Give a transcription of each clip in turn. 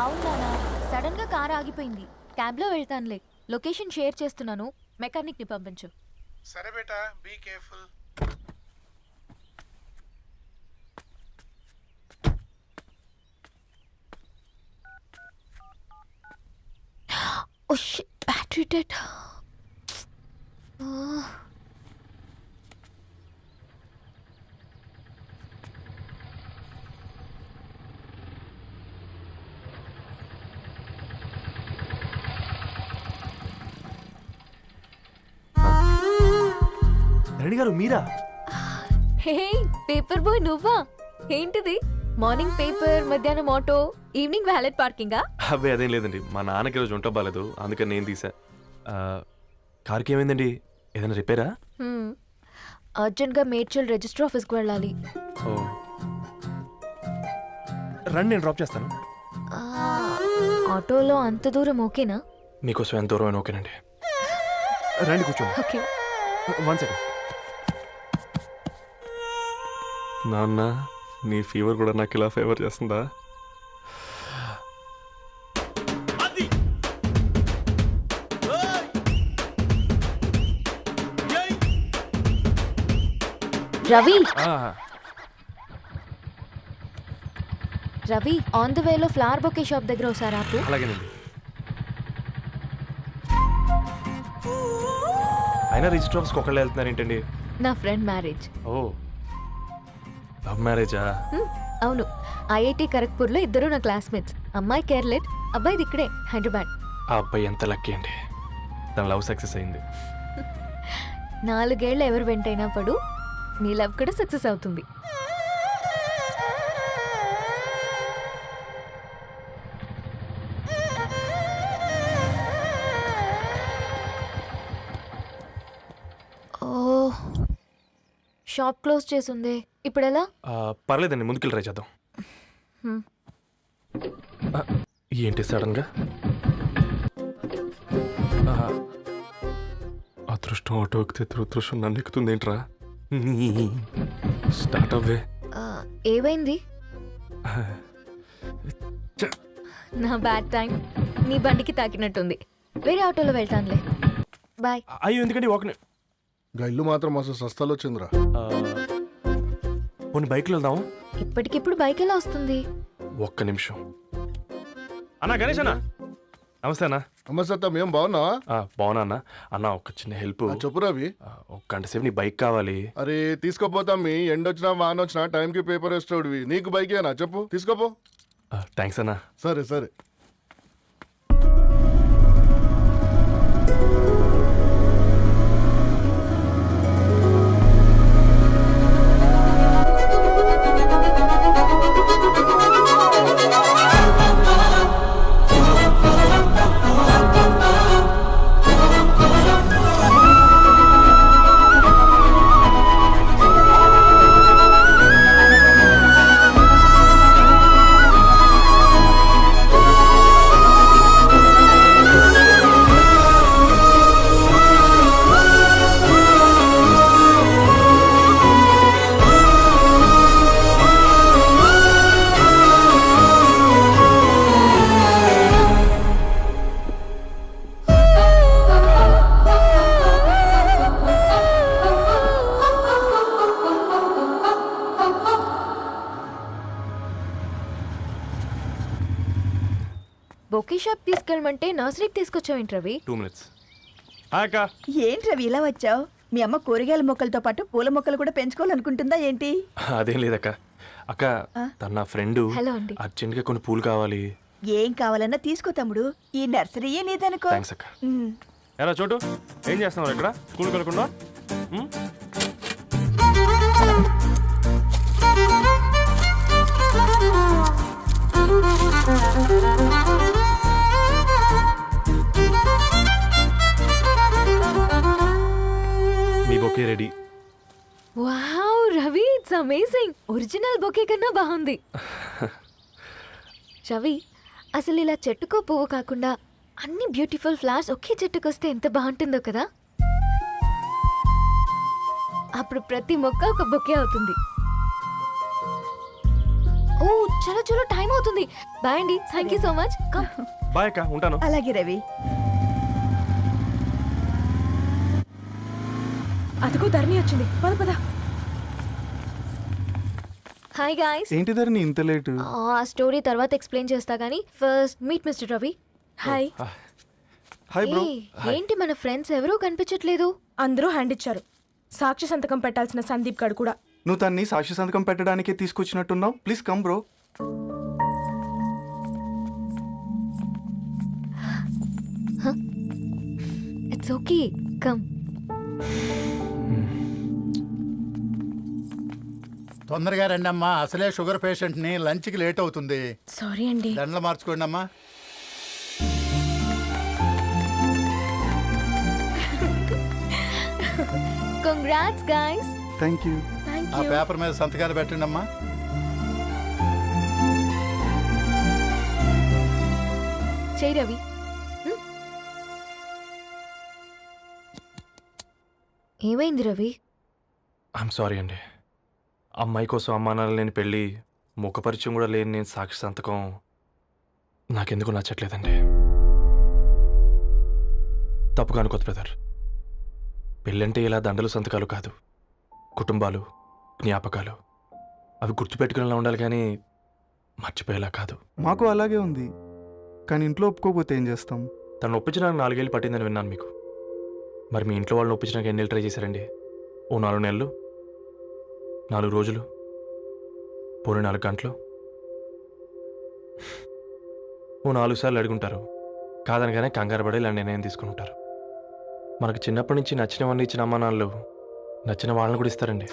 అవునా, సడన్ గా కార్ ఆగిపోయింది. క్యాబ్ లో వెళ్తానులే. లొకేషన్ షేర్ చేస్తున్నాను, మెకానిక్ ని పంపించు. సరే బేటా, be careful. Oh shit, battery dead. Reddy గారు మీరా? హే, పేపర్ బాయ్ నువ్వా? ఏంటిది? మార్నింగ్ పేపర్, మధ్యాహ్నం ఆటో, ఈవినింగ్ వ్యాలెట్ పార్కింగా? అబ్బాయి అదేం లేదండి, మా నాన్నకి రోజు ఉంట బాగాలేదు, అందుకని నేను తీసా. కార్కి ఏమైందండి? ఏదైనా రిపేరా? అర్జెంట్ గా మేడ్చల్ రిజిస్టర్ ఆఫీస్కి వెళ్ళాలి. ఓ రండి, నేను డ్రాప్ చేస్తాను. ఆ, ఆటోలో అంత దూరం ఓకేనా? మీకోసం ఎంత దూరం అయినా ఓకేనండి. రండి కూర్చోండి. ఓకే. 1 సెకండ్. నాన్న, నీ ఫీవర్ కూడా నాకు ఇలా ఫేవర్ చేస్తుందా? రవి, ఆ, రవి, ఆన్ ద వేలో ఫ్లవర్ బొకే షాప్ దగ్గర ఒకసారి ఆపు. అలాగేనండి. అయినా రిజిస్టర్ ఆఫీస్కి ఒకళ్ళు వెళ్తున్నారు ఏంటండి? నా ఫ్రెండ్ మ్యారేజ్. ఓ, లవ్ మ్యారేజా? అవును, ఐఐటి ఖరగ్పూర్లో ఇద్దరు నా క్లాస్మేట్స్. అమ్మాయి కేర్లెట్, అబ్బాయిది ఇక్కడే హైదరాబాద్. ఆ అబ్బాయి ఎంత లక్కీ అండి, తన లవ్ సక్సెస్ అయింది. 4 ఏళ్ళు ఎవరు వెంటైనా పడు, నీ లవ్ కూడా సక్సెస్ అవుతుంది. ఓ, షాప్ క్లోజ్ చేసింది, ఇప్పుడు ఎలా? పర్లేదండి, ముందుకెళ్ళి ట్రై చేద్దాం. హ్మ్. ఆ, ఏంటి సడన్గా? అదృష్టం ఆటో ఎక్కితే దురదృష్టం నన్ను ఎక్కుతుంది ఏంట్రా? స్టార్ట్ అవ్వే. ఏమైంది? నా బ్యాడ్ టైం నీ బండికి తాకినట్టుంది. వేరే ఆటోలో వెళ్తానులే, బాయ్. అయ్యో ఎందుకండి ఒక గా ఇల్లు మాత్రం అసలు సస్తాలో వచ్చిందిరా. కొన్ని బైక్లో వెళ్దాం. ఇప్పటికిప్పుడు బైక్ ఎలా వస్తుంది? ఒక్క నిమిషం. అన్నా గణేష్ అన్న, నమస్తే అన్న. నమస్తే, ఏం బాగున్నావా? బాగున్నా అన్న. అన్న ఒక చిన్న హెల్ప్. చెప్పు రవి. ఒక గంట సేపు నీ బైక్ కావాలి. అరే తీసుకోపోతాం, మీ ఎండొచ్చినా వాన వచ్చినా టైంకి పేపర్ వేస్తాడువి. నీకు బైక్ ఏనా? చెప్పు, తీసుకోపో. థ్యాంక్స్ అన్న. సరే సరే. బొకే షాప్ తీసుకెళ్ళమంటే నర్సరీకి తీసుకొచ్చావేంటి రవి? 2 minutes. అక్క, ఏంటి రవి ఇలా వచ్చావు? మీ అమ్మ కూరగాయల మొక్కలతో పాటు పూల మొక్కలు కూడా పెంచుకోవాలనుకుంటుందా ఏంటి? అదేం లేదక్క. అక్క, తన నా ఫ్రెండ్, హలో అండి. అర్జెంట్గా కొన్ని పూలు కావాలి. ఏం కావాలన్నా తీసుకో తమ్ముడు, ఈ నర్సరీయే నీదనుకో. థ్యాంక్స్ అక్క. ఎలా చోటు, ఏం చేస్తున్నావు ఇక్కడ? స్కూల్ కలకుండా? మీ bouquet ready. Wow Ravi, it's amazing. Original bouquet కన్నా బాగుంది. రవి, అసలు ఇలా చెట్టుకో పువ్వు కాకుండా అన్ని బ్యూటిఫుల్ ఫ్లవర్స్ ఒకే చెట్టుకొస్తే ఎంత బాగుంటుందో కదా. అప్పుడు ప్రతి మొక్క ఒక బొకే అవుతుంది. ఓ చలో చలో టైం అవుతుంది. బాయ్ అండి, thank you so much. Come. Bye అక్క, ఉంటాను. అలాగే రవి. అదిగో ధరణి వచ్చింది, పద పద. Hi guys. ఏంటి ధరణి ఇంత లేటు? ఆ స్టోరీ తర్వాత ఎక్స్ప్లెయిన్ చేస్తా గానీ first meet mister Ravi. Hi. Hi bro. ఏంటి మన ఫ్రెండ్స్ ఎవరూ కనిపించట్లేదు? అందరూ హ్యాండ్ ఇచ్చారు. సాక్షి సంతకం పెట్టాల్సిన సందీప్ గడు కూడా. నువ్వు తన్ని సాక్షి సంతకం పెట్టడానికే తీసుకొచ్చినట్టున్నావు. Please come bro. It's okay, come. తొందరగా రండి అమ్మా, అసలే షుగర్ పేషెంట్ ని, లంచ్కి లేట్ అవుతుంది. సారీ అండి. దండలు మార్చుకోండి అమ్మా. Congrats guys. Thank you. Thank ఆ యూ. పేపర్ మీద సంతకాలు పెట్టండి అమ్మా. చెయ్ రవి. ఏమైంది రవి? ఐఎమ్ సారీ అండి. అమ్మాయి కోసం అమ్మా నాన్న లేని పెళ్ళి, ముఖపరిచయం కూడా లేని నేను సాక్షి సంతకం నాకెందుకు నచ్చట్లేదండి. తప్పుగా అనుకోదు బ్రదర్. పెళ్ళంటే ఇలా దండలు సంతకాలు కాదు, కుటుంబాలు, జ్ఞాపకాలు. అవి గుర్తుపెట్టుకునేలా ఉండాలి కానీ మర్చిపోయేలా కాదు. మాకు అలాగే ఉంది, కానీ ఇంట్లో ఒప్పుకోకపోతే ఏం చేస్తాం? తను ఒప్పించడానికి 4 ఏళ్ళు పట్టిందని విన్నాను మీకు. మరి మీ ఇంట్లో వాళ్ళని ఒప్పించడానికి ఎన్ని ఏళ్ళు ట్రై చేశారండి? ఓ 4 నెలలు, 4 రోజులు, పోనీ 4 గంటలు, ఓ 4 సార్లు అడుగుంటారు. కాదనగానే కంగారు పడి ఇలా నిర్ణయం తీసుకుని ఉంటారు. మనకు చిన్నప్పటి నుంచి నచ్చినవన్నీ ఇచ్చిన అమ్మా నాన్నలు నచ్చిన వాళ్ళని కూడా ఇస్తారండి.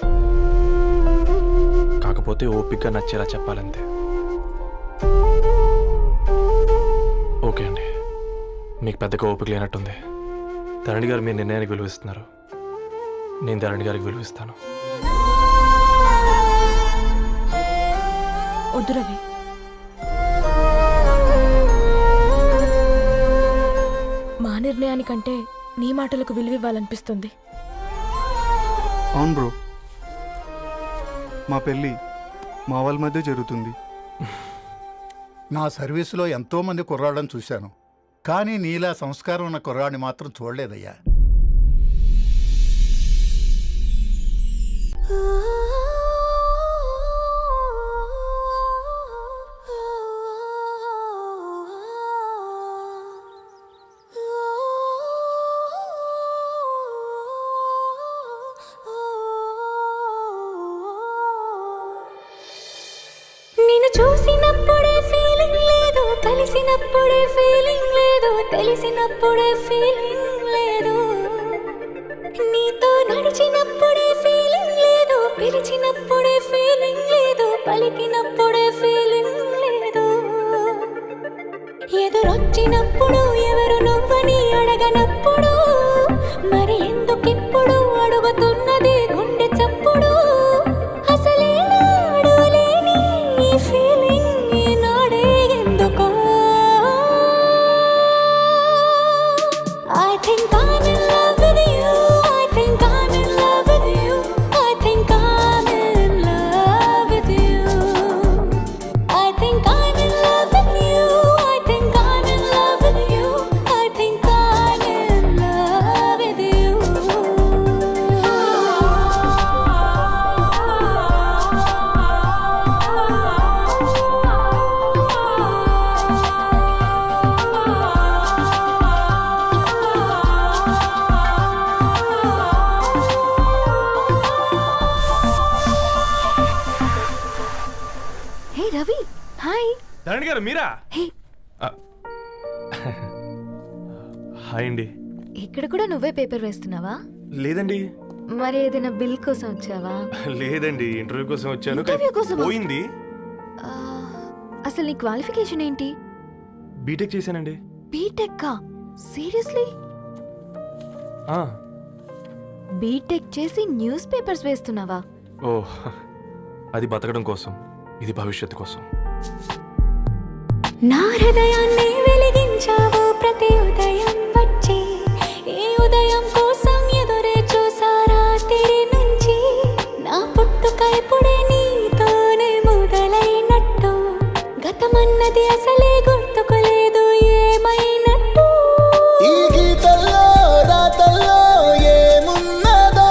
కాకపోతే ఓపికగా నచ్చేలా చెప్పాలంతే. ఓకే అండి, మీకు పెద్దగా ఓపిక లేనట్టుంది. ధరణి గారు మీ నిర్ణయానికి విలువిస్తున్నారు, నేను ధరణి గారికి విలువిస్తాను. వద్దు రవి. మా నిర్ణయానికంటే నీ మాటలకు విలువివ్వాలనిపిస్తుంది. అవును బ్రో, మా పెళ్ళి మా వాళ్ళ మధ్య జరుగుతుంది. నా సర్వీసులో ఎంతో మంది కుర్రాళ్ళని చూశాను, కానీ నీలా సంస్కారం ఉన్న కుర్రాడిని మాత్రం చూడలేదయ్యా. నిన్ను చూసినప్పుడే ఫీలింగ్ లేదు, కలిసినప్పుడే ఫీలింగ్ లేదు, తెలిసినప్పుడే ఫీలింగ్ లేదు, నీతో నడిచినప్పుడే ఫీలింగ్ లేదు, పిలిచినప్పుడే ఫీలింగ్ లేదు, పలికినప్పుడే ఫీలింగ్ లేదు, ఎదురొచ్చినప్పుడు ఎవరు నువ్వని అడగనప్పుడు మరి ఎందుకిప్పుడు అడుగుతున్నది గుండె చప్పుడు. హే రవి, హాయ్. ధరణి గారు మీరా? హే, హాయ్ అండి. ఇక్కడ కూడా నువ్వే పేపర్ వేస్తున్నావా? లేదండి. మరి ఏదైనా బిల్ కోసం వచ్చావా? లేదండి, ఇంటర్వ్యూ కోసం వచ్చాను. ఇంటర్వ్యూ కోసమా? పోయింది. ఆ, అసలు నీ క్వాలిఫికేషన్ ఏంటి? బీటెక్ చేశానండి. బీటెక్? సీరియస్లీ? బీటెక్ చేసి న్యూస్ పేపర్స్ వేస్తున్నావా? ఓ, అది బతకడం కోసం, ఇది భవిష్యత్తు కోసం. నా హృదయాన్ని వెలిగించావు ప్రతి ఉదయం వచ్చి, ఈ ఉదయం కోసం ఎదురే చూసారా తెరి నుంచి, నా పుట్టుక ఇప్పుడే నీతోనే మొదలైనట్టు ఉన్నది అసలే గుర్తుకోలేదు ఏమైనట్టు. ఈ గీతల్లో రాతల్లో ఏమున్నదో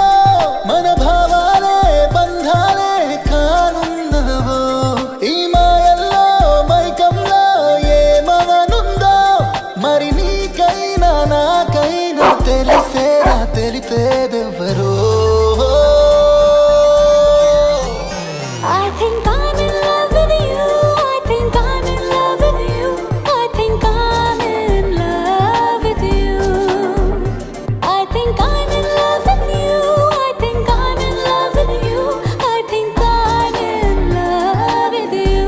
మన భావాలే బంధాలే కానున్నవో. ఈ మాయల్లో మైకంలో ఏమవనుందో మరి నీకైనా నాకైనా తెలిసేరా తెలిపేదెవ్వరో. I think I'm in love with you. I think I'm in love with you. I think I'm in love with you. I think I'm in love with you. I think I'm in love with you. I think I'm in love with you.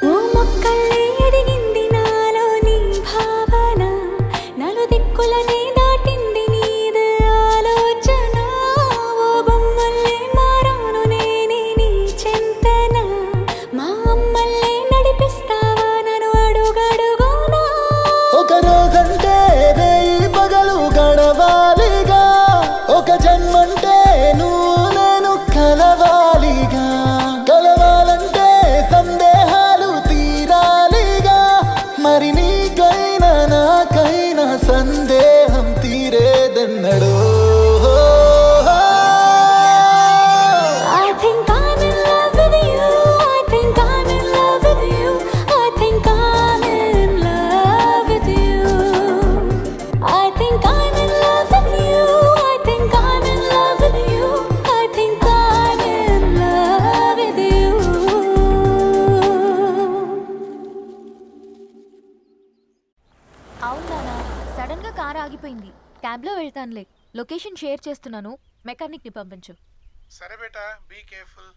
ఓ మొక్కల్ని ఎదిగింది నాలోని భావన, నలుదిక్కులని దాటింది నీది ఆలోచన. ఓ బొమ్మల్లే మారాను నేనే నీ చెంతన, మా అమ్మల్లే నడిపిస్తావా నన్ను అడుగడుగునా. ఒక రోజంటే రేయి పగలు గడవాలిగా, ఒక జన్మంటే నువ్వు నేను కలవాలిగా. కలవాలంటే సందేహాలు తీరాలిగా, మరి నీకైనా నాకైనా సందేహం తీరేదెన్నడో. I think I'm in love with you. I think I'm in love with you. I think I'm in love with you. I think I'm in love with you. I think I'm in love with you. I think I'm in love with you. అవునా, sudden గా car ఆగిపోయింది. Cab లో వెళ్తానులే. Location share చేస్తున్నాను, mechanic ని పంపించు. సరే బేటా, be careful.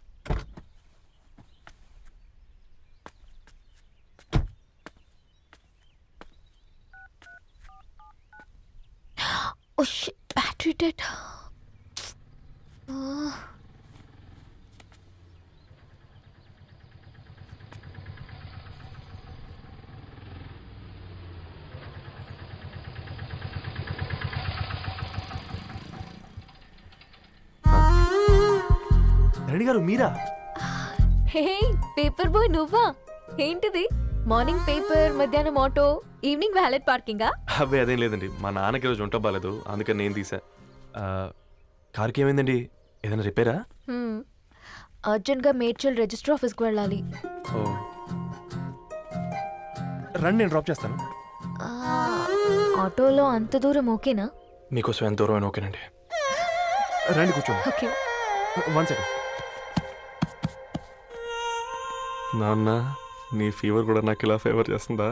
Oh shit, battery dead. Dharani గారు మీరా? హే పేపర్ బాయ్ నువ్వా? ఏంటిది మార్నింగ్ పేపర్, మధ్యాహ్నం ఆటో, ఈవినింగ్ వ్యాలెట్ పార్కింగా? అబ్బాయి అదేం లేదండి, మా నాన్నకి రోజు వంట బాగాలేదు, అందుకని నేను తీసా. కార్కి ఏమైందండి? ఏదైనా రిపేరా? అర్జెంట్ గా మేడ్చల్ రిజిస్టర్ ఆఫీస్ కు వెళ్ళాలి. ఓ రండి, నేను డ్రాప్ చేస్తాను. ఆ, ఆటోలో అంత దూరం ఓకేనా? మీకోసం ఎంత దూరం అయినా ఓకేనండి. రండి కూర్చోండి. ఓకే. 1 సెకండ్. నాన్న, నీ ఫీవర్ కూడా నాకు ఇలా ఫేవర్ చేస్తుందా?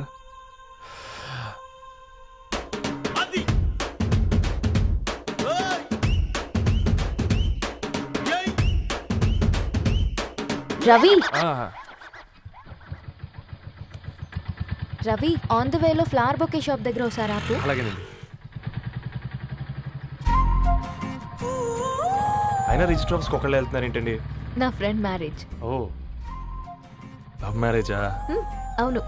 రవి, ఆ, రవి ఆన్ ద వేలో ఫ్లవర్ బొకే షాప్ దగ్గర ఒకసారి ఆపు. అలాగేనండి. అయినా రిజిస్టర్ ఆఫీస్కి ఒకళ్ళు వెళ్తున్నారు ఏంటండి? నా ఫ్రెండ్ మ్యారేజ్. ఓ, లవ్ మ్యారేజా? అవును,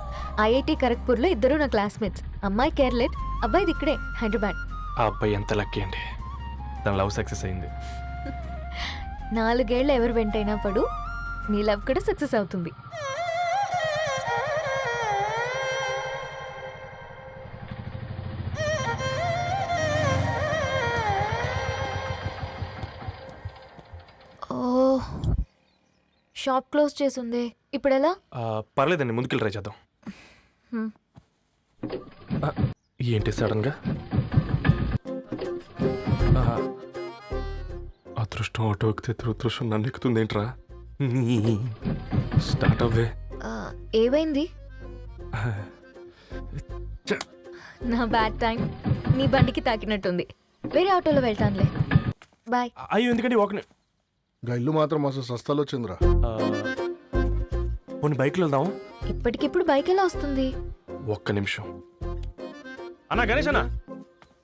ఐఐటి ఖరగ్పూర్ లో ఇద్దరు నా క్లాస్మేట్స్. అమ్మాయి కేర్లెట్, అబ్బాయిది ఇక్కడే హైదరాబాద్. ఆ అబ్బాయి ఎంత లక్కీ అండి, తన లవ్ సక్సెస్ అయింది. 4 ఏళ్ళు ఎవరు వెంటైనా పడు, నీ లవ్ కూడా సక్సెస్ అవుతుంది. ఓ, షాప్ క్లోజ్ చేసింది, ఇప్పుడు ఎలా? పర్లేదండి, ముందుకెళ్ళి ట్రై చేద్దాం. ఏంటి సడన్గా? అదృష్టం ఆటో ఎక్కితే దురదృష్టం నన్ను ఎక్కుతుంది ఏంట్రా? స్టార్ట్ అవ్వే. ఏమైంది? నా బ్యాడ్ టైం. నీ బండికి తాకినట్టుంది. వేరే ఆటోలో వెళ్తానులే. బాయ్. అయ్యో ఎందుకంటే ఒక గా ఇల్లు మాత్రం అసలు సస్తాలు వచ్చిందిరా. కొన్ని బైక్లో వెళ్దాం. ఇప్పటికిప్పుడు బైక్ ఎలా వస్తుంది? ఒక్క నిమిషం. అన్నా గణేష్ అన్న,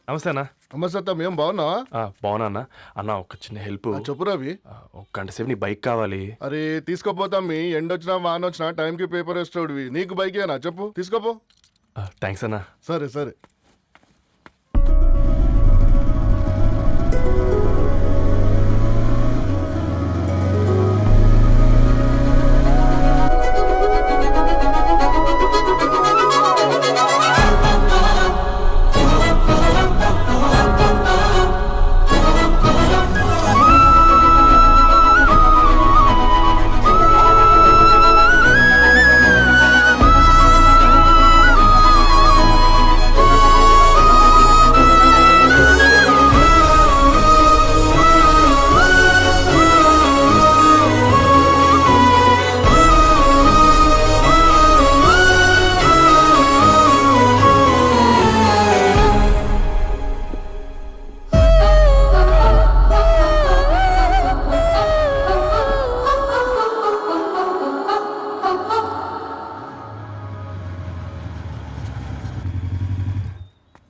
నమస్తే అన్న. అమ్మ సత్తం ఏం బాగున్నావా? బాగున్నా అన్న. అన్న ఒక చిన్న హెల్ప్. చెప్పు రవి. ఒక గంట సేపు నీ బైక్ కావాలి. అరే తీసుకోపోతాం మీ ఎండొచ్చినా వానొచ్చినా టైంకి పేపర్ వేస్తాడువి. నీకు బైకేనా చెప్పు, తీసుకోపో. థ్యాంక్స్ అన్న. సరే సరే.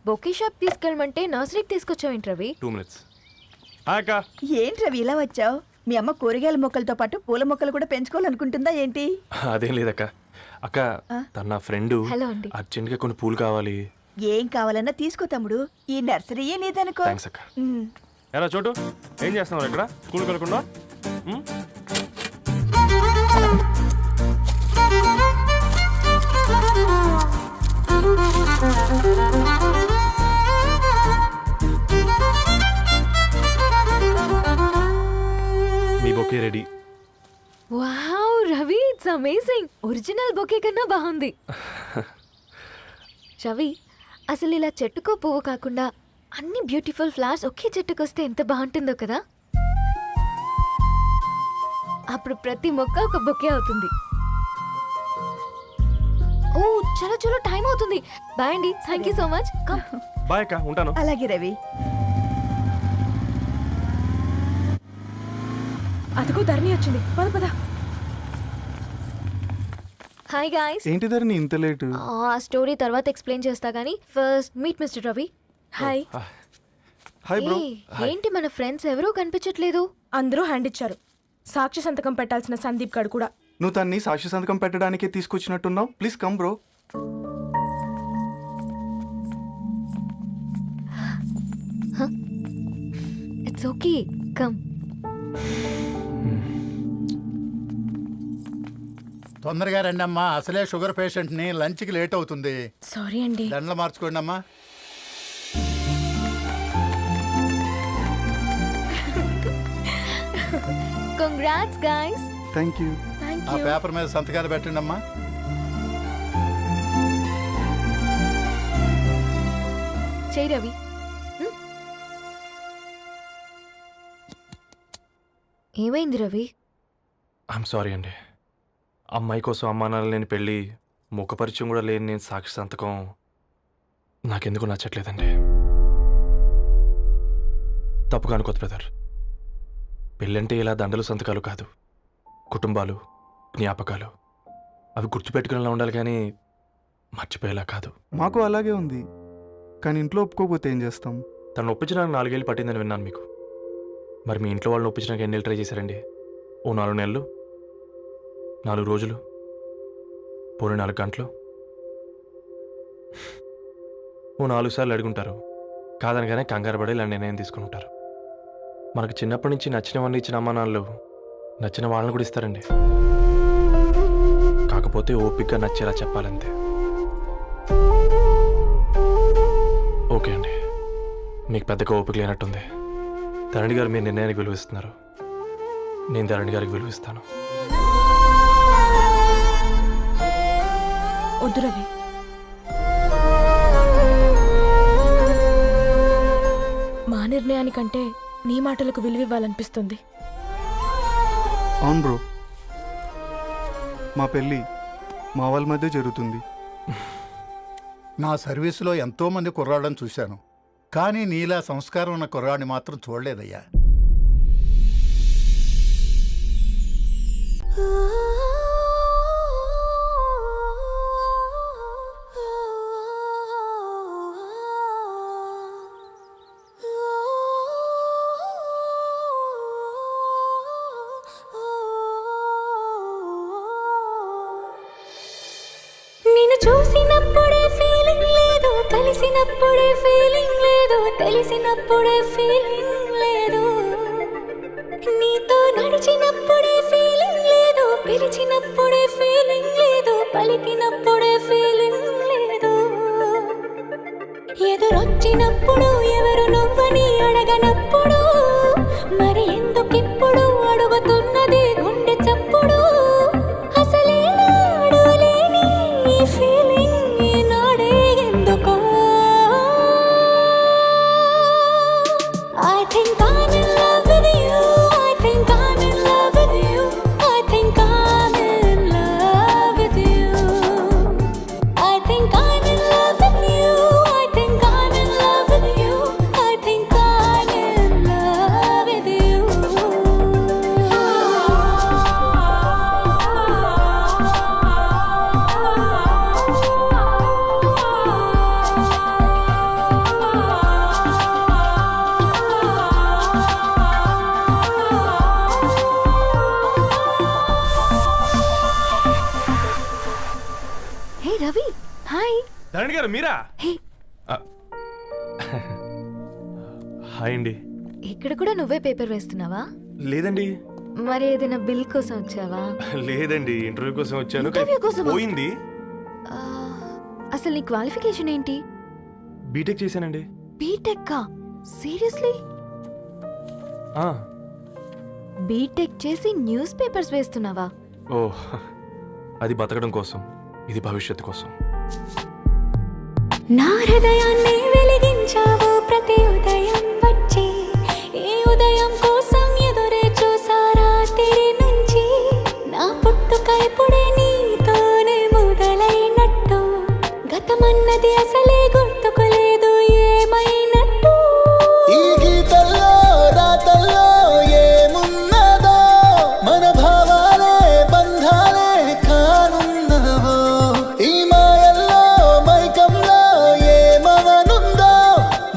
బొకే షాప్ తీసుకెళ్ళమంటే నర్సరీకి తీసుకొచ్చావేంటి రవి? 2 minutes. హాయ్ అక్క. ఏంటి రవి ఇలా వచ్చావు? మీ అమ్మ కూరగాయల మొక్కలతో పాటు పూల మొక్కలు కూడా పెంచుకోవాలనుకుంటుందా ఏంటి? అదేం లేదక్క. అక్క తన నా ఫ్రెండ్ హలో అండి. అర్జెంట్గా కొన్ని పూలు కావాలి. ఏం కావాలన్నా తీసుకో తమ్ముడు, ఈ నర్సరీయే నీదనుకో. థ్యాంక్స్ అక్క. ఉమ్. ఎరా చోటు, ఏం చేస్తున్నావు ఇక్కడ? స్కూల్కి వెళ్ళకుండా? మీ bouquet ready. Wow Ravi, it's amazing. Original bouquet కన్నా బాగుంది. రవి, అసలు ఇలా చెట్టుకో పువ్వు కాకుండా అన్ని బ్యూటిఫుల్ ఫ్లవర్స్ ఒకే చెట్టుకు వస్తే ఎంత బాగుంటుందో కదా. అప్పుడు ప్రతి మొక్క ఒక బొకే అవుతుంది. ఓ చలో చలో, టైం అవుతుంది. బాయ్ అండి, thank you so much. Come. Bye అక్క, ఉంటాను. అలాగే రవి. అదిగో ధరణి వచ్చింది. పద పద. Hi guys. ఏంటి ధరణి ఇంత లేటు? ఆ స్టోరీ తర్వాత ఎక్స్ప్లెయిన్ చేస్తా గానీ first meet mister Ravi. Hi. Hi bro. ఏంటి మన ఫ్రెండ్స్ ఎవరూ కనిపించట్లేదు? అందరూ హ్యాండ్ ఇచ్చారు. సాక్షి సంతకం పెట్టాల్సిన సందీప్ గడు కూడా. నువ్వు తన్ని సాక్షి సంతకం పెట్టడానికే తీసుకొచ్చినట్టున్నావు. Please come bro. It's okay, come. తొందరగా రండి అమ్మా, అసలే షుగర్ పేషెంట్ని, లంచ్కి లేట్ అవుతుంది. సారీ అండి. దండలు మార్చుకోండి అమ్మా. Congrats guys. Thank you. Thank ఆ యూ. పేపర్ మీద సంతకాలు పెట్టండి అమ్మా. చెయ్ రవి. ఏమైంది రవి? ఐఎమ్ సారీ అండి. అమ్మాయి కోసం అమ్మానాలు లేని పెళ్ళి, ముఖపరిచయం కూడా లేని నేను సాక్షి సంతకం నాకెందుకు నచ్చట్లేదండి. తప్పుగా అనుకోదు బ్రదర్. పెళ్ళంటే ఇలా దండలు సంతకాలు కాదు, కుటుంబాలు, జ్ఞాపకాలు. అవి గుర్తుపెట్టుకునేలా ఉండాలి కానీ మర్చిపోయేలా కాదు. మాకు అలాగే ఉంది, కానీ ఇంట్లో ఒప్పుకోకపోతే ఏం చేస్తాం? తను ఒప్పించడానికి 4 ఏళ్ళు పట్టిందని విన్నాను మీకు. మరి మీ ఇంట్లో వాళ్ళని ఒప్పించడానికి ఎన్ని ఏళ్ళు ట్రై చేశారండి? ఓ 4 నెలలు, 4 రోజులు, పోనీ 4 గంటలు, ఓ 4 సార్లు అడుగుంటారు. కాదనగానే కంగారు పడి ఇలా నిర్ణయం తీసుకుని ఉంటారు. మనకు చిన్నప్పటి నుంచి నచ్చినవన్నీ ఇచ్చిన అమ్మా నాన్నలు నచ్చిన వాళ్ళని కూడా ఇస్తారండి. కాకపోతే ఓపికగా నచ్చేలా చెప్పాలంతే. ఓకే అండి, మీకు పెద్దగా ఓపిక లేనట్టుంది. ధరణి గారు మీ నిర్ణయానికి విలువిస్తున్నారు, నేను ధరణి గారికి విలువిస్తాను. వద్దు రవి. మా నిర్ణయానికంటే నీ మాటలకు విలువివ్వాలనిపిస్తుంది. అవును బ్రో, మా పెళ్ళి మా వాళ్ళ మధ్య జరుగుతుంది. నా సర్వీసులో ఎంతోమంది కుర్రాళ్ళని చూశాను, కానీ నీలా సంస్కారం ఉన్న కుర్రాడిని మాత్రం చూడలేదయ్యా. నిన్ను చూసినప్పుడే ఫీలింగ్ లేదు, కలిసినప్పుడే ఫీలింగ్ లేదు, తెలిసినప్పుడే ఫీలింగ్ లేదు, నీతో నడిచినప్పుడే ఫీలింగ్ లేదు, పిలిచినప్పుడే ఫీలింగ్ లేదు, పలికినప్పుడే ఫీలింగ్ లేదు, ఎదురొచ్చినప్పుడు ఎవరు నువ్వని అడగనప్పుడు మరి ఎందుకిప్పుడు అడుగుతున్నది గుండె చప్పుడు, అసలే నాడులేని ఈ ఫీలింగ్ ఈనాడే ఎందుకో. I think I'm in love with you, I think I'm in love with you, I think I'm in love with you, I think I'm in love with you, I think I'm in love with you, I think I'm in love with you. Hey Ravi, hi. Dharani గారు మీరా? హే, hi అండి. ఇక్కడ కూడా నువ్వే paper వేస్తున్నావా? లేదండి. మరి ఏదైనా bill కోసం వచ్చావా? లేదండి, ఇంటర్వ్యూ కోసం వచ్చాను. ఇంటర్వ్యూ కోసమా? పోయింది. ఆ, అసలు నీ క్వాలిఫికేషన్ ఏంటి? బీటెక్ చేశానండి. బీటెక్? సీరియస్లీ? బీటెక్ చేసి న్యూస్ పేపర్స్ వేస్తున్నావా? ఓ, అది బతకడం కోసం, ఇది భవిష్యత్తు కోసం. నా హృదయాన్ని వెలిగించావు ప్రతి ఉదయం వచ్చి, ఈ ఉదయం కోసం ఎదురే చూసారా తిరి నుంచి, నా పుట్టుక ఇప్పుడే నీతోనే మొదలైనట్టు, గతమన్నది అసలే గుర్తుకులేదు ఏమైనట్టు, ఈ గీతల్లో రాతల్లో ఏమున్నదో, మన భావాలే బంధాలే కానున్నవో, ఈ మాయల్లో మైకంలో ఏమవనుందో,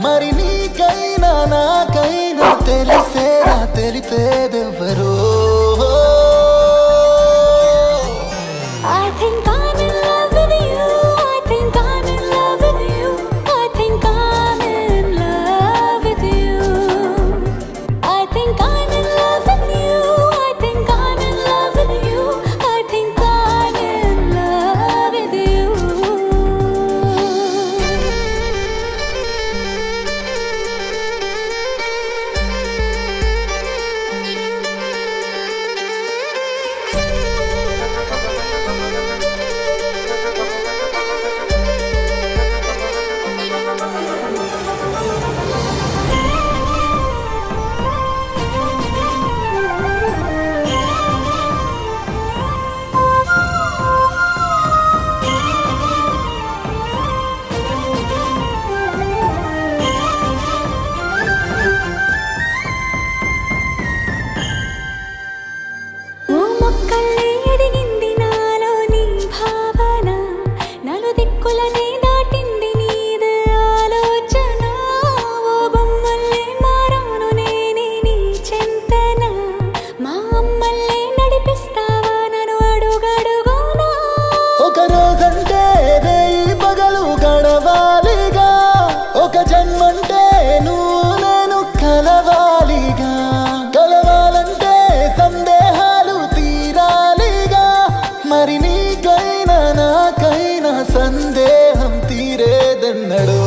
మరి నీకైనా నాకైనా తెలిసేలా తెలిపేదెవ్వరో. I think I'm in love with you, I think I'm in love with you, I think I'm in love with you, I think I'm in love with you, I think I'm in love with you, I think I'm in love with you. ఓ మొక్కల్లే ఎదిగింది నాలో నీ భావన, నలు దిక్కులనే దాటింది నీది ఆలోచన, ఓ బొమ్మల్లే మారాను నేనే నీ చెంతన, మా అమ్మల్లే నడిపిస్తావా నన్ను అడుగడుగునా, ఒక రోజంటే రేయి పగలు గడవాలిగా, ఒక జన్మంటే నువ్వు నేను కలవాలిగా, కలవాలంటే సందేహాలు తీరాలిగా, మరి నీకైనా నాకైనా సందేహం తీరేదెన్నడో.